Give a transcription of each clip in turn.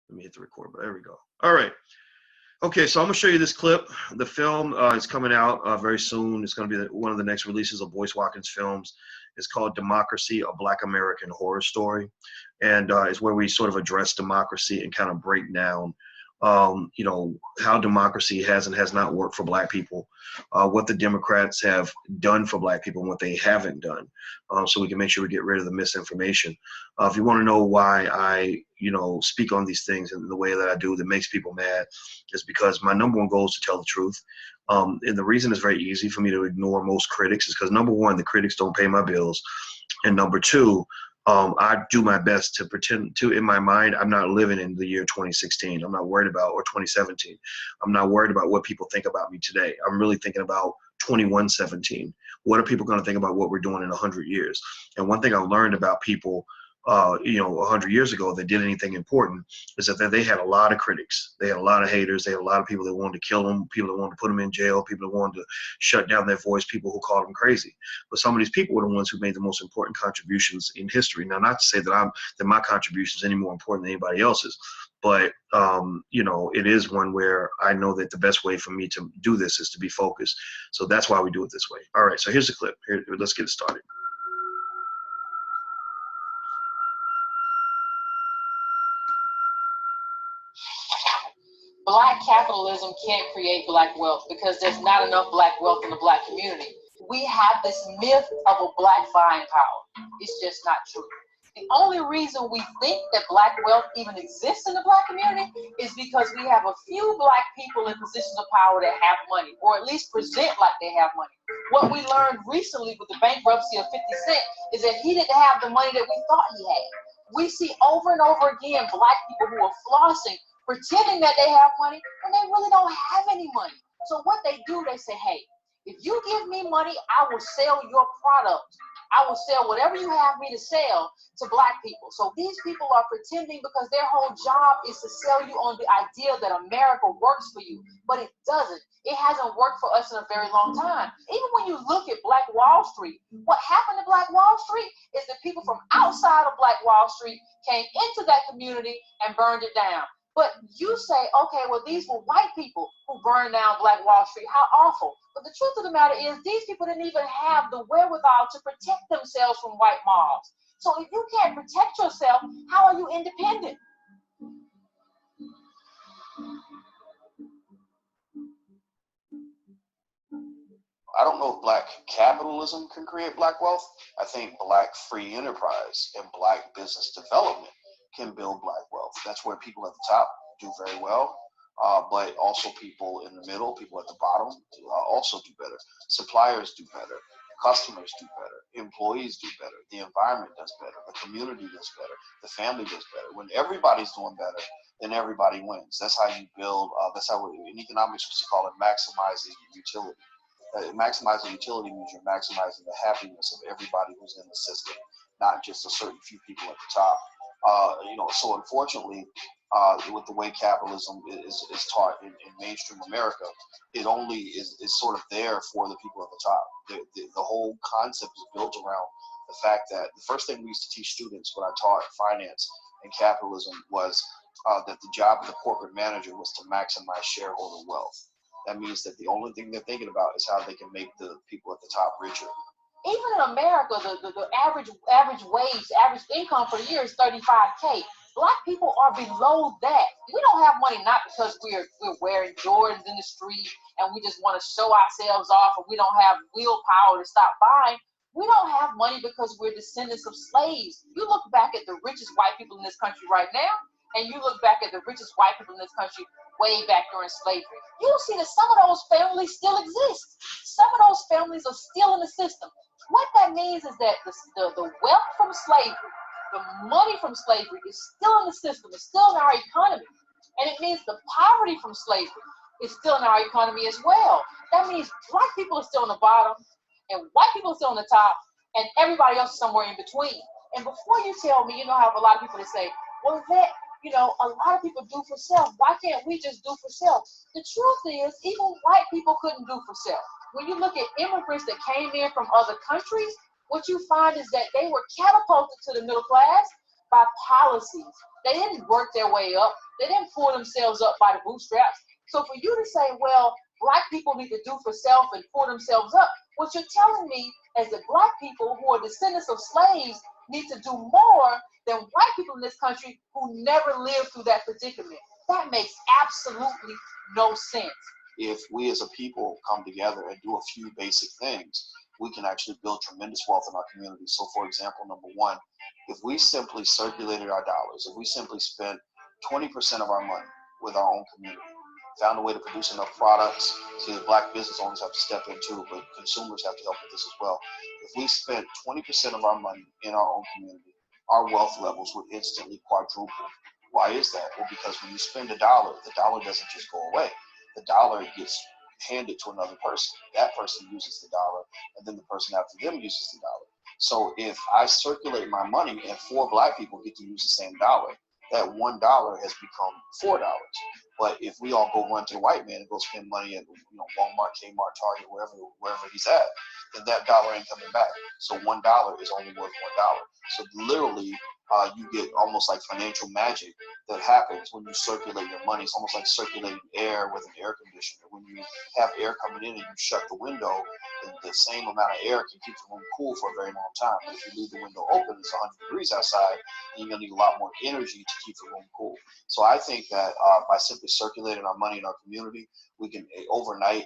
Let me hit the record, but there we go. All right. Okay, so I'm going to show you this clip. The film is coming out very soon. It's going to be one of the next releases of Boyce Watkins films. It's called Democracy, a Black American Horror Story. And it's where we sort of address democracy and kind of break down, you know, how democracy has and has not worked for Black people, what the Democrats have done for Black people and what they haven't done, so we can make sure we get rid of the misinformation. If you want to know why I, you know, speak on these things in the way that I do that makes people mad, is because my number one goal is to tell the truth. And the reason it's very easy for me to ignore most critics is because, number one, the critics don't pay my bills. And number two, I do my best to pretend to, in my mind, I'm not living in the year 2016. I'm not worried about, or 2017. I'm not worried about what people think about me today. I'm really thinking about 2117. What are people going to think about what we're doing in 100 years? And one thing I learned about people, you know, 100 years ago that did anything important is that they had a lot of critics. They had a lot of haters. They had a lot of people that wanted to kill them, people that wanted to put them in jail, people that wanted to shut down their voice, people who called them crazy. But some of these people were the ones who made the most important contributions in history. Now, not to say that my contribution is any more important than anybody else's, but you know, it is one where I know that the best way for me to do this is to be focused. So that's why we do it this way. All right, so here's the clip. Here, let's get it started. Black capitalism can't create Black wealth because there's not enough Black wealth in the Black community. We have this myth of a Black buying power. It's just not true. The only reason we think that Black wealth even exists in the Black community is because we have a few Black people in positions of power that have money, or at least present like they have money. What we learned recently with the bankruptcy of 50 Cent is that he didn't have the money that we thought he had. We see over and over again Black people who are flossing, pretending that they have money when they really don't have any money. So what they do, they say, hey, if you give me money, I will sell your product. I will sell whatever you have me to sell to Black people. So these people are pretending because their whole job is to sell you on the idea that America works for you, but it doesn't. It hasn't worked for us in a very long time. Even when you look at Black Wall Street, what happened to Black Wall Street is that people from outside of Black Wall Street came into that community and burned it down. But you say, okay, well, these were white people who burned down Black Wall Street. How awful. But the truth of the matter is these people didn't even have the wherewithal to protect themselves from white mobs. So if you can't protect yourself, how are you independent? I don't know if Black capitalism can create Black wealth. I think Black free enterprise and Black business development can build Black wealth. That's where people at the top do very well, but also people in the middle, people at the bottom also do better. Suppliers do better. Customers do better. Employees do better. The environment does better. The community does better. The family does better. When everybody's doing better, then everybody wins. That's how you build, that's how in economics we used to call it maximizing utility. Maximizing utility means you're maximizing the happiness of everybody who's in the system, not just a certain few people at the top. You know, so unfortunately, with the way capitalism is taught in mainstream America, it only is sort of there for the people at the top. The whole concept is built around the fact that the first thing we used to teach students when I taught finance and capitalism was that the job of the corporate manager was to maximize shareholder wealth. That means that the only thing they're thinking about is how they can make the people at the top richer. Even in America, the average wage, average income for the year is $35K. Black people are below that. We don't have money not because we're wearing Jordans in the street and we just want to show ourselves off, or we don't have willpower to stop buying. We don't have money because we're descendants of slaves. You look back at the richest white people in this country right now, and you look back at the richest white people in this country way back during slavery, you'll see that some of those families still exist. Some of those families are still in the system. What that means is that the wealth from slavery, the money from slavery is still in the system, it's still in our economy. And it means the poverty from slavery is still in our economy as well. That means Black people are still on the bottom, and white people are still on the top, and everybody else is somewhere in between. And before you tell me, you know how a lot of people say, well, that, you know, a lot of people do for self. Why can't we just do for self? The truth is, even white people couldn't do for self. When you look at immigrants that came in from other countries, what you find is that they were catapulted to the middle class by policies. They didn't work their way up. They didn't pull themselves up by the bootstraps. So for you to say, well, black people need to do for self and pull themselves up, what you're telling me is that black people who are descendants of slaves need to do more than white people in this country who never lived through that predicament. That makes absolutely no sense. If we as a people come together and do a few basic things, we can actually build tremendous wealth in our community. So for example, number one, if we simply circulated our dollars, if we simply spent 20% of our money with our own community, found a way to produce enough products, see the black business owners have to step in too, but consumers have to help with this as well. If we spent 20% of our money in our own community, our wealth levels would instantly quadruple. Why is that? Well, because when you spend the dollar doesn't just go away. The dollar gets handed to another person. That person uses the dollar, and then the person after them uses the dollar. So if I circulate my money and 4 black people get to use the same dollar, that $1 has become $4. But if we all go run to the white man and go spend money at Walmart, Kmart, Target, wherever he's at, then that dollar ain't coming back. So $1 is only worth $1. So literally, you get almost like financial magic that happens when you circulate your money. It's almost like circulating air with an air conditioner. When you have air coming in and you shut the window, the same amount of air can keep the room cool for a very long time. But if you leave the window open, it's 100 degrees outside, you're going to need a lot more energy to keep the room cool. So I think that by simply circulating our money in our community, we can overnight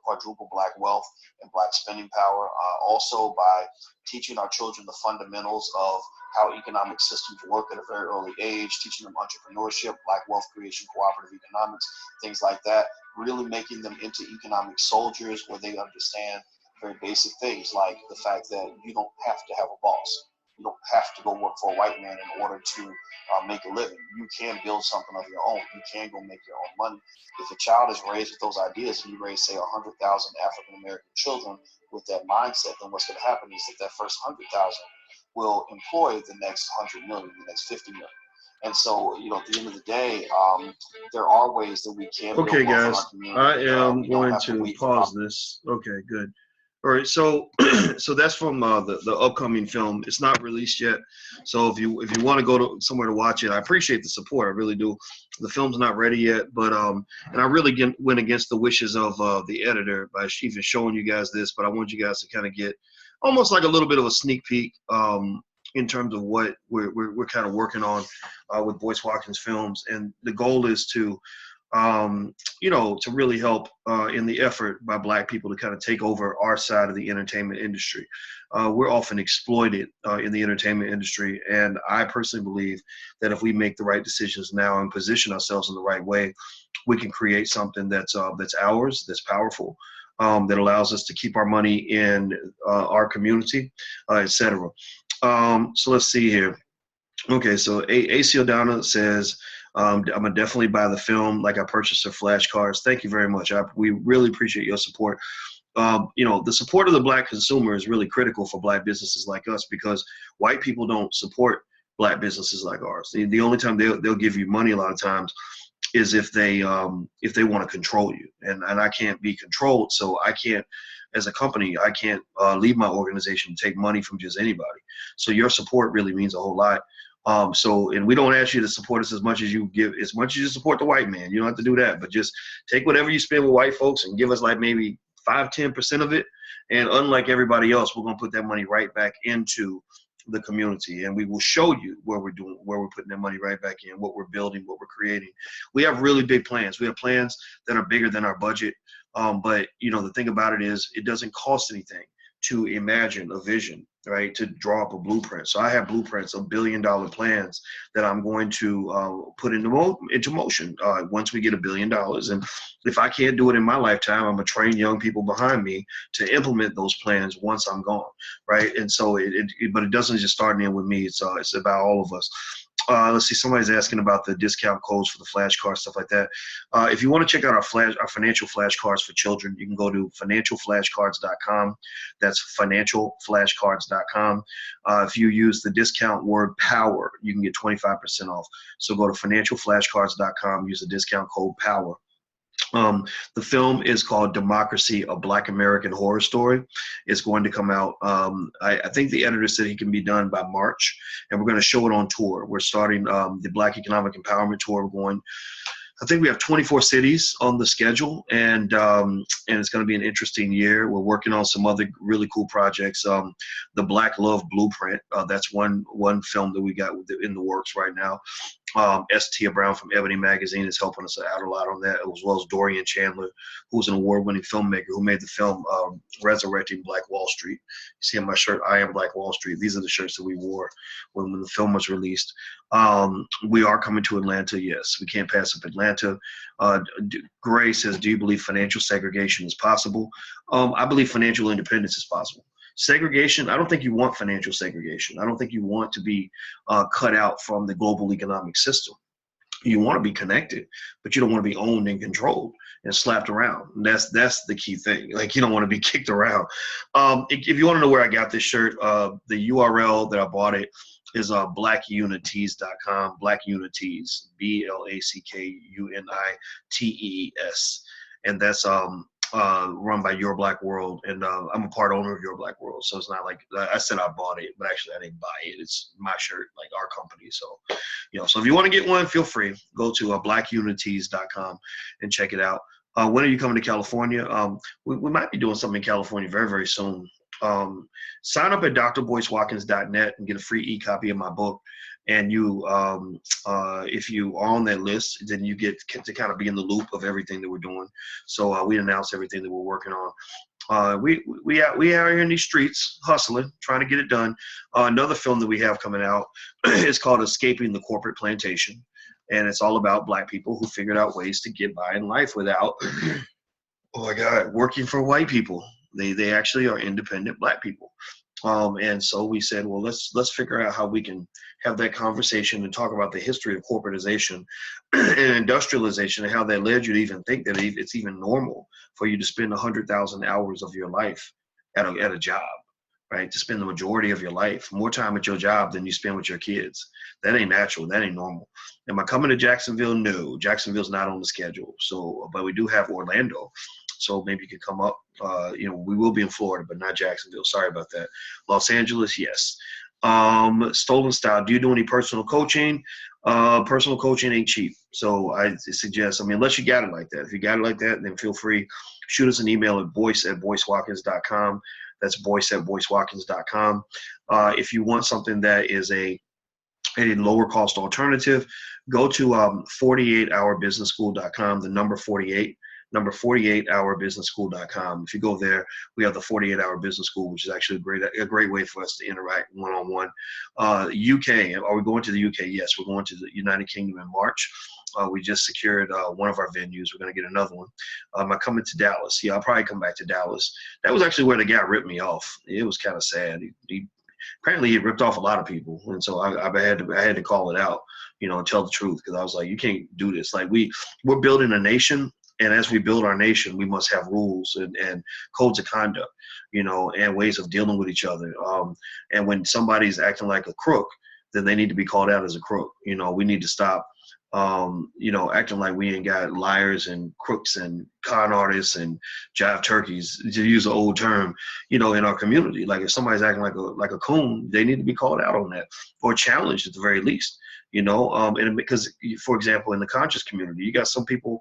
quadruple black wealth and black spending power. Also by teaching our children the fundamentals of how economic systems work at a very early age, teaching them entrepreneurship, black wealth creation, cooperative economics, things like that, really making them into economic soldiers where they understand very basic things like the fact that you don't have to have a boss. You don't have to go work for a white man in order to make a living. You can build something of your own. You can go make your own money. If a child is raised with those ideas and you raise, say, 100,000 African-American children with that mindset, then what's going to happen is that first 100,000 will employ the next 100 million, the next 50 million. And so, at the end of the day, there are ways that we can build okay, wealth in guys, our community. I am going to pause this. Okay, good. All right, so so that's from the upcoming film. It's not released yet, so if you want to go to somewhere to watch it, I appreciate the support. I really do. The film's not ready yet, but and I really went against the wishes of the editor by even showing you guys this. But I want you guys to kind of get almost like a little bit of a sneak peek in terms of what we're kind of working on with Boyce Watkins Films, and the goal is to to really help in the effort by black people to kind of take over our side of the entertainment industry. We're often exploited in the entertainment industry, and I personally believe that if we make the right decisions now and position ourselves in the right way, we can create something that's ours, that's powerful, that allows us to keep our money in our community, etc. So let's see here. Okay, so AC O'Donnell says, I'm gonna definitely buy the film like I purchased the flashcards. Thank you very much. We really appreciate your support. The support of the black consumer is really critical for black businesses like us, because white people don't support black businesses like ours. The only time they'll give you money a lot of times is if they want to control you, and I can't be controlled, so I can't. As a company, I can't leave my organization and take money from just anybody. So your support really means a whole lot. And we don't ask you to support us as much as you support the white man. You don't have to do that, but just take whatever you spend with white folks and give us like maybe 5-10% of it. And unlike everybody else, we're going to put that money right back into the community, and we will show you where we're putting that money right back in, what we're building, what we're creating. We have really big plans. We have plans that are bigger than our budget. But the thing about it is, it doesn't cost anything to imagine a vision, right? To draw up a blueprint. So I have blueprints of $1 billion plans that I'm going to put into motion once we get $1 billion. And if I can't do it in my lifetime, I'm gonna train young people behind me to implement those plans once I'm gone, right? And so but it doesn't just start in with me. It's about all of us. Let's see, somebody's asking about the discount codes for the flashcards, stuff like that. If you want to check out our financial flashcards for children, you can go to financialflashcards.com. That's financialflashcards.com. If you use the discount word POWER, you can get 25% off. So go to financialflashcards.com, use the discount code POWER. The film is called Democracy, a Black American Horror Story. It's going to come out. I think the editor said he can be done by March, and we're going to show it on tour. We're starting the Black Economic Empowerment Tour. We're going, I think we have 24 cities on the schedule, and it's going to be an interesting year. We're working on some other really cool projects. The Black Love Blueprint, that's one film that we got in the works right now. Tia Brown from Ebony Magazine is helping us out a lot on that, as well as Dorian Chandler, who's an award-winning filmmaker who made the film Resurrecting Black Wall Street. You see on my shirt, I Am Black Wall Street. These are the shirts that we wore when the film was released. We are coming to Atlanta, yes. We can't pass up Atlanta. Gray says, do you believe financial segregation is possible? I believe financial independence is possible. Segregation, I don't think you want financial segregation. I don't think you want to be cut out from the global economic system. You want to be connected, but you don't want to be owned and controlled and slapped around. And that's the key thing. Like, you don't want to be kicked around. If you want to know where I got this shirt, the URL that I bought it is blackunities.com. Black Unities, BLACKUNITEES, and that's run by Your Black World, and I'm a part owner of Your Black World, so it's not like I said I bought it, but actually I didn't buy it. It's my shirt, like our company. So, so if you want to get one, feel free. Go to blackunities.com and check it out. When are you coming to California? We might be doing something in California very, very soon. Sign up at drboycewatkins.net and get a free e-copy of my book. And you, if you are on that list, then you get to kind of be in the loop of everything that we're doing. So we announce everything that we're working on. We are here in these streets, hustling, trying to get it done. Another film that we have coming out is called Escaping the Corporate Plantation. And it's all about Black people who figured out ways to get by in life without, oh my God, working for white people. They actually are independent Black people. And so we said, well, let's figure out how we can have that conversation and talk about the history of corporatization and industrialization and how that led you to even think that it's even normal for you to spend 100,000 hours of your life at a job, right? To spend the majority of your life, more time at your job than you spend with your kids. That ain't natural. That ain't normal. Am I coming to Jacksonville? No, Jacksonville's not on the schedule. So, but we do have Orlando. So maybe you could come up. We will be in Florida, but not Jacksonville. Sorry about that. Los Angeles, yes. Stolen Style. Do you do any personal coaching? Personal coaching ain't cheap. So I suggest, unless you got it like that. If you got it like that, then feel free. Shoot us an email at boyce@boycewatkins.com. That's boyce@boycewatkins.com. If you want something that is a lower cost alternative, go to 48hourbusinessschool.com, the number 48. Number 48hourbusinessschool.com. If you go there, we have the 48-hour business school, which is actually a great way for us to interact one-on-one. UK, are we going to the UK? Yes, we're going to the United Kingdom in March. We just secured one of our venues. We're going to get another one. I'm coming to Dallas. Yeah, I'll probably come back to Dallas. That was actually where the guy ripped me off. It was kind of sad. Apparently he ripped off a lot of people, and so I had to call it out, and tell the truth, because I was like, you can't do this. Like, we're building a nation. And as we build our nation, we must have rules and codes of conduct, and ways of dealing with each other. And when somebody's acting like a crook, then they need to be called out as a crook. We need to stop, acting like we ain't got liars and crooks and con artists and jive turkeys, to use an old term, in our community. Like, if somebody's acting like a coon, they need to be called out on that, or challenged at the very least. And because, for example, in the conscious community, you got some people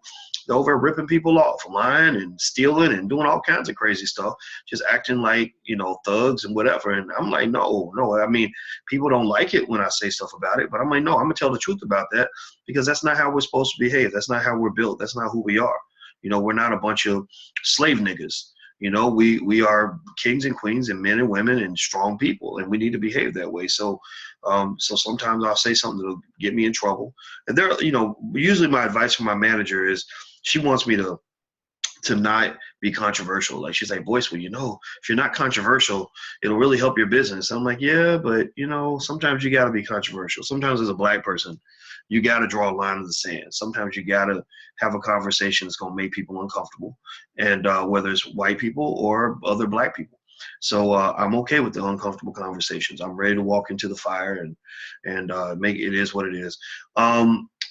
over ripping people off, lying and stealing and doing all kinds of crazy stuff, just acting like, thugs and whatever. And I'm like, no. People don't like it when I say stuff about it, but I'm like, no, I'm gonna tell the truth about that, because that's not how we're supposed to behave. That's not how we're built. That's not who we are. We're not a bunch of slave niggas. We are kings and queens and men and women and strong people, and we need to behave that way. So sometimes I'll say something that'll get me in trouble. And usually my advice from my manager is, she wants me to not be controversial. Like, she's like, Boyce, well, if you're not controversial, it'll really help your business. I'm like, yeah, but sometimes you got to be controversial. Sometimes as a Black person, you got to draw a line in the sand. Sometimes you got to have a conversation that's going to make people uncomfortable, and whether it's white people or other Black people. So I'm okay with the uncomfortable conversations. I'm ready to walk into the fire and make it is what it is.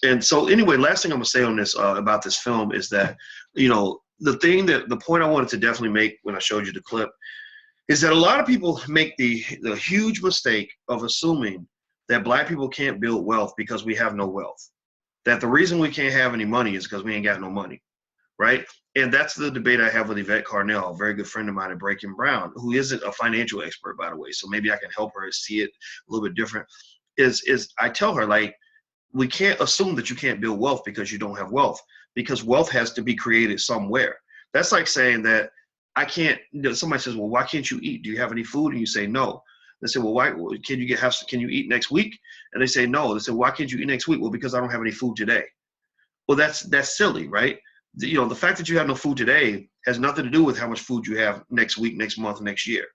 And so anyway, last thing I'm gonna say on this about this film is that, you know, the point I wanted to definitely make when I showed you the clip is that a lot of people make the huge mistake of assuming that Black people can't build wealth because we have no wealth. That the reason we can't have any money is because we ain't got no money, right? And that's the debate I have with Yvette Carnell, a very good friend of mine at Breaking Brown, who isn't a financial expert, by the way. So maybe I can help her see it a little bit different. Is I tell her, like, we can't assume that you can't build wealth because you don't have wealth, because wealth has to be created somewhere. That's like saying that I can't, somebody says, well, why can't you eat? Do you have any food? And you say, no. They say, well, why can you eat next week? And they say, no. They say, why can't you eat next week? Well, because I don't have any food today. Well, that's silly, right? You know, the fact that you have no food today has nothing to do with how much food you have next week, next month, next year,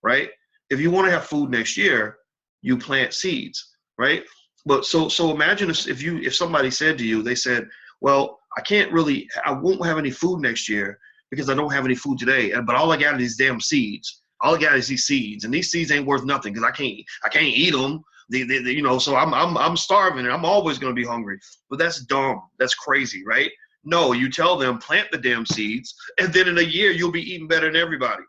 right? If you want to have food next year, you plant seeds, right? But so imagine if somebody said to you, they said, well, I won't have any food next year because I don't have any food today, but all I got is these damn seeds. All I got is these seeds, and these seeds ain't worth nothing because I can't eat them. You know, so I'm starving and I'm always going to be hungry. But that's dumb. That's crazy, right? No, you tell them plant the damn seeds, and then in a year you'll be eating better than everybody.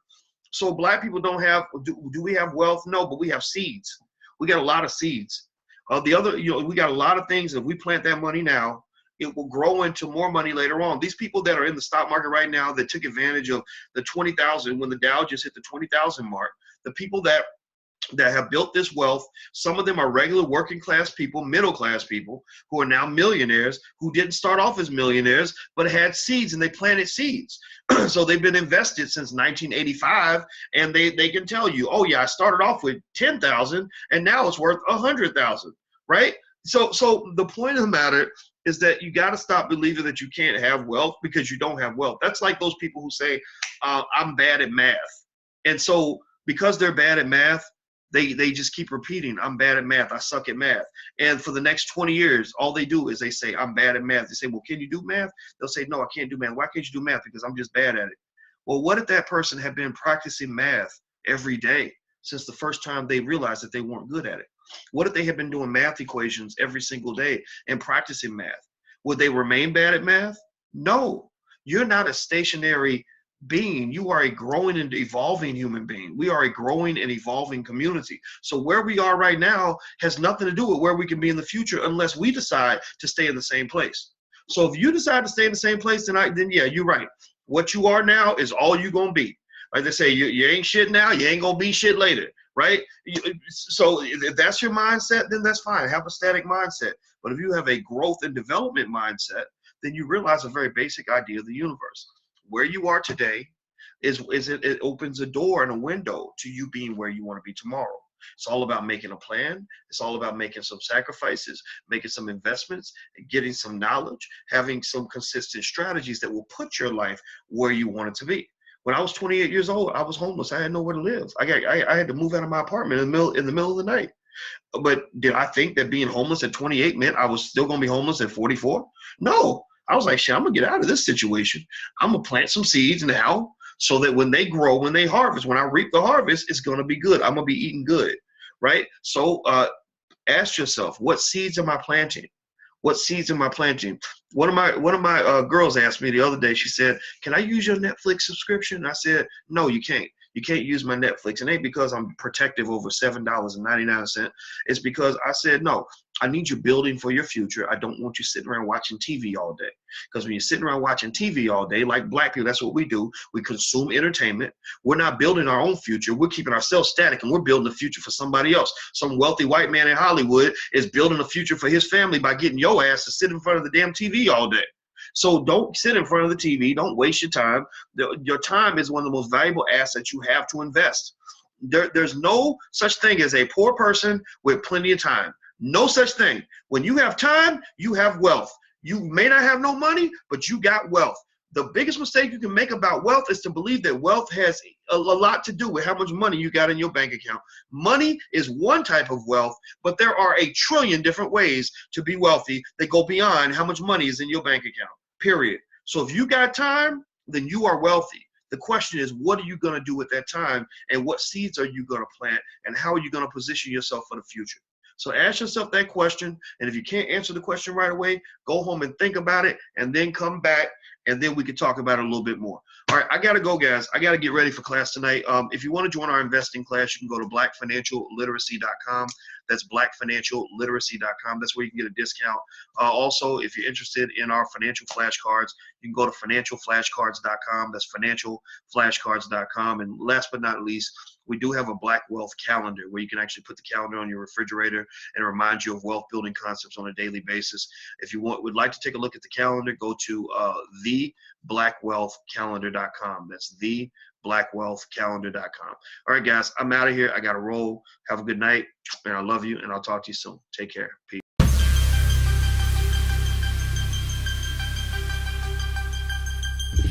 So Black people don't have. Do we have wealth? No, but we have seeds. We got a lot of seeds. We got a lot of things. If we plant that money now, it will grow into more money later on. These people that are in the stock market right now that took advantage of the 20,000 when the Dow just hit the 20,000 mark, the people that have built this wealth, some of them are regular working class people, middle class people who are now millionaires, who didn't start off as millionaires, but had seeds and they planted seeds. So they've been invested since 1985, and they can tell you, oh yeah, I started off with 10,000 and now it's worth 100,000, right? So the point of the matter is that you got to stop believing that you can't have wealth because you don't have wealth. That's like those people who say, I'm bad at math. And so because they're bad at math, they just keep repeating, I'm bad at math, I suck at math. And for the next 20 years, all they do is they say, I'm bad at math. They say, well, can you do math? They'll say, no, I can't do math. Why can't you do math? Because I'm just bad at it. Well, what if that person had been practicing math every day since the first time they realized that they weren't good at it? What if they had been doing math equations every single day and practicing math? Would they remain bad at math? No. You're not a stationary being. You are a growing and evolving human being. We are a growing and evolving community. So where we are right now has nothing to do with where we can be in the future unless we decide to stay in the same place. So if you decide to stay in the same place tonight, then yeah, you're right. What you are now is all you're going to be. Like they say, you ain't shit now, you ain't going to be shit later, right? So if that's your mindset, then that's fine. Have a static mindset. But if you have a growth and development mindset, then you realize a very basic idea of the universe. Where you are today it opens a door and a window to you being where you want to be tomorrow. It's all about making a plan. It's all about making some sacrifices, making some investments, getting some knowledge, having some consistent strategies that will put your life where you want it to be. When I was 28 years old, I was homeless. I had nowhere to live. I had to move out of my apartment in the middle of the night. But did I think that being homeless at 28 meant I was still going to be homeless at 44? No. I was like, shit, I'm going to get out of this situation. I'm going to plant some seeds now so that when they grow, when they harvest, when I reap the harvest, it's going to be good. I'm going to be eating good, right? So ask yourself, what seeds am I planting? What seeds am I planting? One of my girls asked me the other day, she said, can I use your Netflix subscription? And I said, no, you can't. You can't use my Netflix. It ain't because I'm protective over $7.99. It's because I said, no, I need you building for your future. I don't want you sitting around watching TV all day. Because when you're sitting around watching TV all day, like Black people, that's what we do. We consume entertainment. We're not building our own future. We're keeping ourselves static, and we're building a future for somebody else. Some wealthy white man in Hollywood is building a future for his family by getting your ass to sit in front of the damn TV all day. So don't sit in front of the TV. Don't waste your time. Your time is one of the most valuable assets you have to invest. There's no such thing as a poor person with plenty of time. No such thing. When you have time, you have wealth. You may not have no money, but you got wealth. The biggest mistake you can make about wealth is to believe that wealth has a lot to do with how much money you got in your bank account. Money is one type of wealth, but there are 1 trillion different ways to be wealthy that go beyond how much money is in your bank account, period. So if you got time, then you are wealthy. The question is, what are you going to do with that time, and what seeds are you going to plant, and how are you going to position yourself for the future? So ask yourself that question. And if you can't answer the question right away, go home and think about it and then come back and then we can talk about it a little bit more. All right, I got to go, guys. I got to get ready for class tonight. If you want to join our investing class, you can go to blackfinancialliteracy.com. That's blackfinancialliteracy.com. That's where you can get a discount. Also, if you're interested in our financial flashcards, you can go to financialflashcards.com. That's financialflashcards.com. And last but not least, we do have a Black Wealth calendar where you can actually put the calendar on your refrigerator and remind you of wealth building concepts on a daily basis. If you would like to take a look at the calendar, go to theblackwealthcalendar.com. That's theblackwealthcalendar.com. All right, guys, I'm out of here. I got to roll. Have a good night, and I love you, and I'll talk to you soon. Take care. Peace.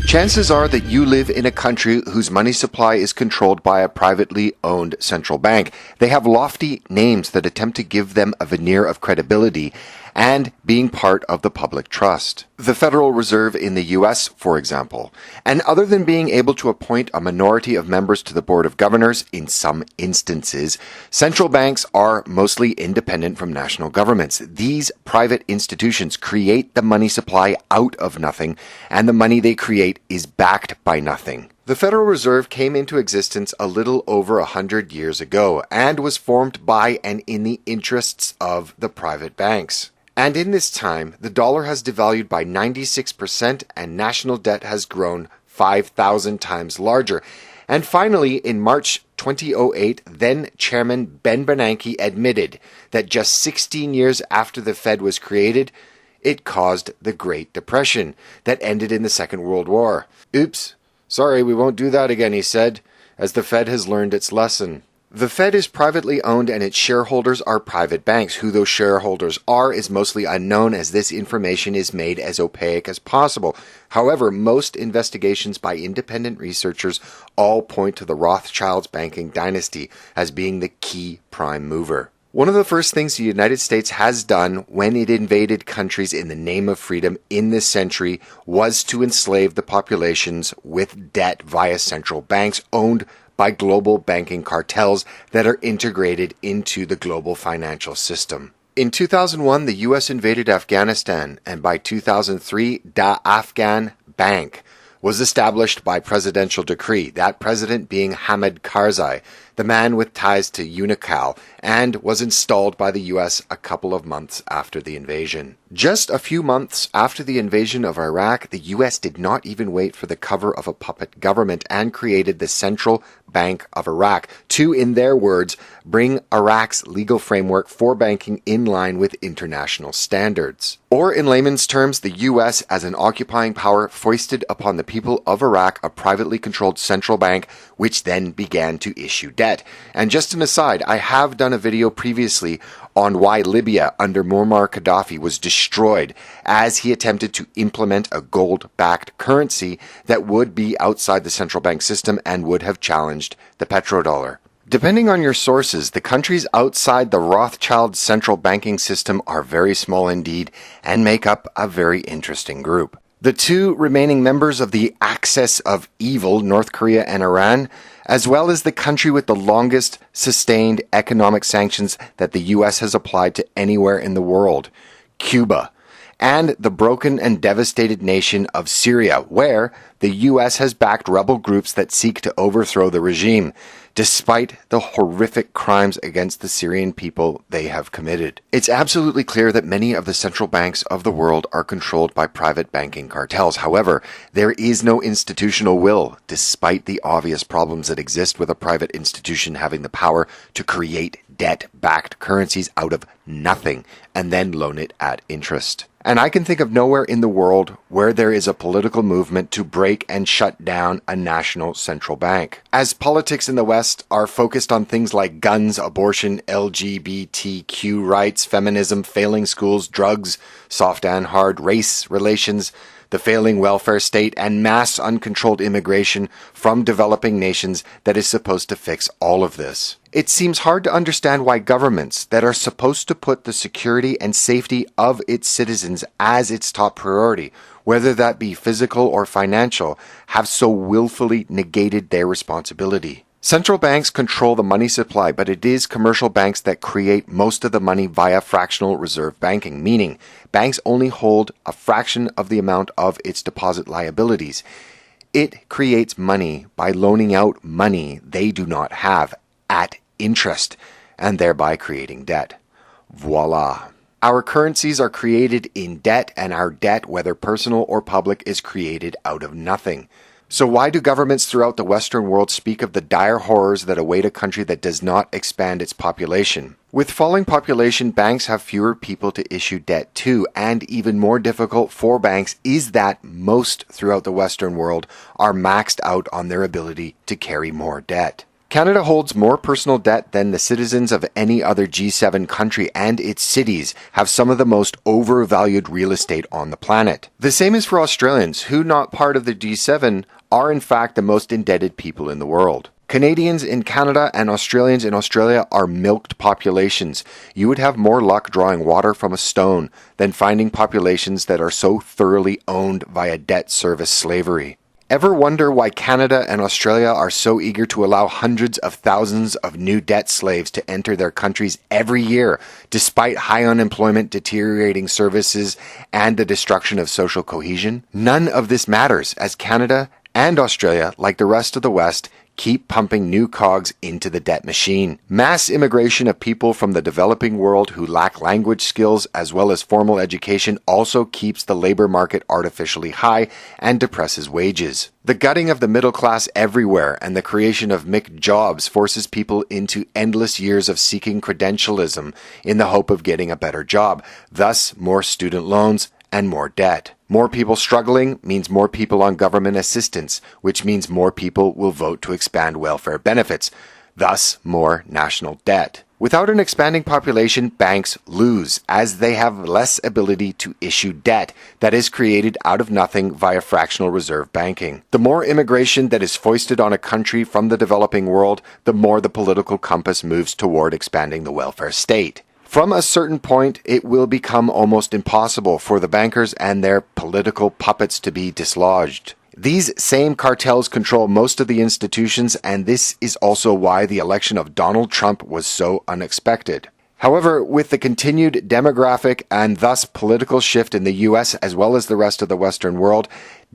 Chances are that you live in a country whose money supply is controlled by a privately owned central bank. They have lofty names that attempt to give them a veneer of credibility and being part of the public trust. The Federal Reserve in the U.S., for example. And other than being able to appoint a minority of members to the Board of Governors in some instances, central banks are mostly independent from national governments. These private institutions create the money supply out of nothing, and the money they create is backed by nothing. The Federal Reserve came into existence a little over 100 years ago and was formed by and in the interests of the private banks. And in this time, the dollar has devalued by 96% and national debt has grown 5,000 times larger. And finally, in March 2008, then Chairman Ben Bernanke admitted that just 16 years after the Fed was created, it caused the Great Depression that ended in the Second World War. Oops, sorry, we won't do that again, he said, as the Fed has learned its lesson. The Fed is privately owned and its shareholders are private banks. Who those shareholders are is mostly unknown as this information is made as opaque as possible. However, most investigations by independent researchers all point to the Rothschilds banking dynasty as being the key prime mover. One of the first things the United States has done when it invaded countries in the name of freedom in this century was to enslave the populations with debt via central banks owned by global banking cartels that are integrated into the global financial system. In 2001, the U.S. invaded Afghanistan, and by 2003, Da Afghan Bank was established by presidential decree, that president being Hamid Karzai, the man with ties to Unocal, and was installed by the U.S. a couple of months after the invasion. Just a few months after the invasion of Iraq, the U.S. did not even wait for the cover of a puppet government and created the Central Bank of Iraq to, in their words, bring Iraq's legal framework for banking in line with international standards. Or in layman's terms, the U.S. as an occupying power foisted upon the people of Iraq a privately controlled central bank, which then began to issue debt. And just an aside, I have done a video previously on why Libya under Muammar Gaddafi was destroyed as he attempted to implement a gold-backed currency that would be outside the central bank system and would have challenged the petrodollar. Depending on your sources, the countries outside the Rothschild central banking system are very small indeed and make up a very interesting group. The two remaining members of the axis of evil, North Korea and Iran, as well as the country with the longest sustained economic sanctions that the U.S. has applied to anywhere in the world, Cuba, and the broken and devastated nation of Syria, where the U.S. has backed rebel groups that seek to overthrow the regime, despite the horrific crimes against the Syrian people they have committed. It's absolutely clear that many of the central banks of the world are controlled by private banking cartels. However, there is no institutional will, despite the obvious problems that exist with a private institution having the power to create debt-backed currencies out of nothing and then loan it at interest. And I can think of nowhere in the world where there is a political movement to break and shut down a national central bank. As politics in the West are focused on things like guns, abortion, LGBTQ rights, feminism, failing schools, drugs, soft and hard, race relations, the failing welfare state, and mass uncontrolled immigration from developing nations that is supposed to fix all of this. It seems hard to understand why governments that are supposed to put the security and safety of its citizens as its top priority, whether that be physical or financial, have so willfully negated their responsibility. Central banks control the money supply, but it is commercial banks that create most of the money via fractional reserve banking, meaning banks only hold a fraction of the amount of its deposit liabilities. It creates money by loaning out money they do not have at interest, and thereby creating debt. Voila. Our currencies are created in debt, and our debt, whether personal or public, is created out of nothing. So why do governments throughout the Western world speak of the dire horrors that await a country that does not expand its population? With falling population, banks have fewer people to issue debt to, and even more difficult for banks is that most throughout the Western world are maxed out on their ability to carry more debt. Canada holds more personal debt than the citizens of any other G7 country, and its cities have some of the most overvalued real estate on the planet. The same is for Australians, who, not part of the G7, are in fact the most indebted people in the world. Canadians in Canada and Australians in Australia are milked populations. You would have more luck drawing water from a stone than finding populations that are so thoroughly owned via debt service slavery. Ever wonder why Canada and Australia are so eager to allow hundreds of thousands of new debt slaves to enter their countries every year, despite high unemployment, deteriorating services, and the destruction of social cohesion? None of this matters, as Canada and Australia, like the rest of the West, keep pumping new cogs into the debt machine. Mass immigration of people from the developing world who lack language skills as well as formal education also keeps the labor market artificially high and depresses wages. The gutting of the middle class everywhere and the creation of McJobs forces people into endless years of seeking credentialism in the hope of getting a better job, thus more student loans and more debt. More people struggling means more people on government assistance, which means more people will vote to expand welfare benefits, thus more national debt. Without an expanding population, banks lose, as they have less ability to issue debt that is created out of nothing via fractional reserve banking. The more immigration that is foisted on a country from the developing world, the more the political compass moves toward expanding the welfare state. From a certain point, it will become almost impossible for the bankers and their political puppets to be dislodged. These same cartels control most of the institutions, and this is also why the election of Donald Trump was so unexpected. However, with the continued demographic and thus political shift in the US as well as the rest of the Western world,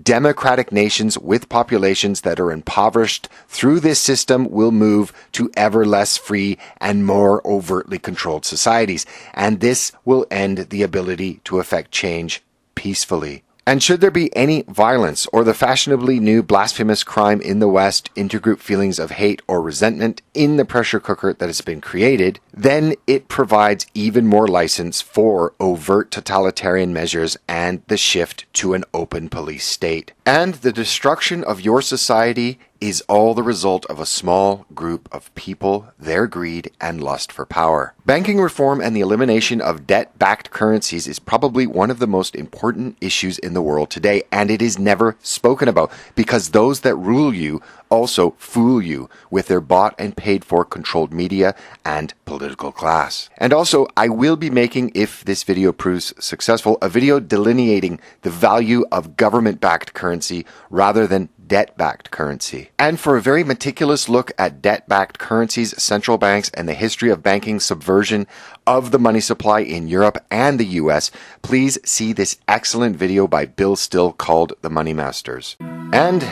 democratic nations with populations that are impoverished through this system will move to ever less free and more overtly controlled societies, and this will end the ability to effect change peacefully. And should there be any violence or the fashionably new blasphemous crime in the West, intergroup feelings of hate or resentment in the pressure cooker that has been created, then it provides even more license for overt totalitarian measures and the shift to an open police state. And the destruction of your society is all the result of a small group of people, their greed, and lust for power. Banking reform and the elimination of debt-backed currencies is probably one of the most important issues in the world today, and it is never spoken about because those that rule you also fool you with their bought and paid for controlled media and political class. And also, I will be making, if this video proves successful, a video delineating the value of government-backed currency rather than debt-backed currency. And for a very meticulous look at debt-backed currencies, central banks, and the history of banking subversion of the money supply in Europe and the US, please see this excellent video by Bill Still called The Money Masters. And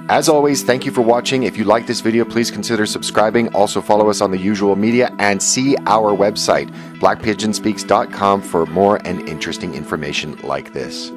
as always, thank you for watching. If you like this video, please consider subscribing. Also follow us on the usual media and see our website, blackpigeonspeaks.com, for more and interesting information like this.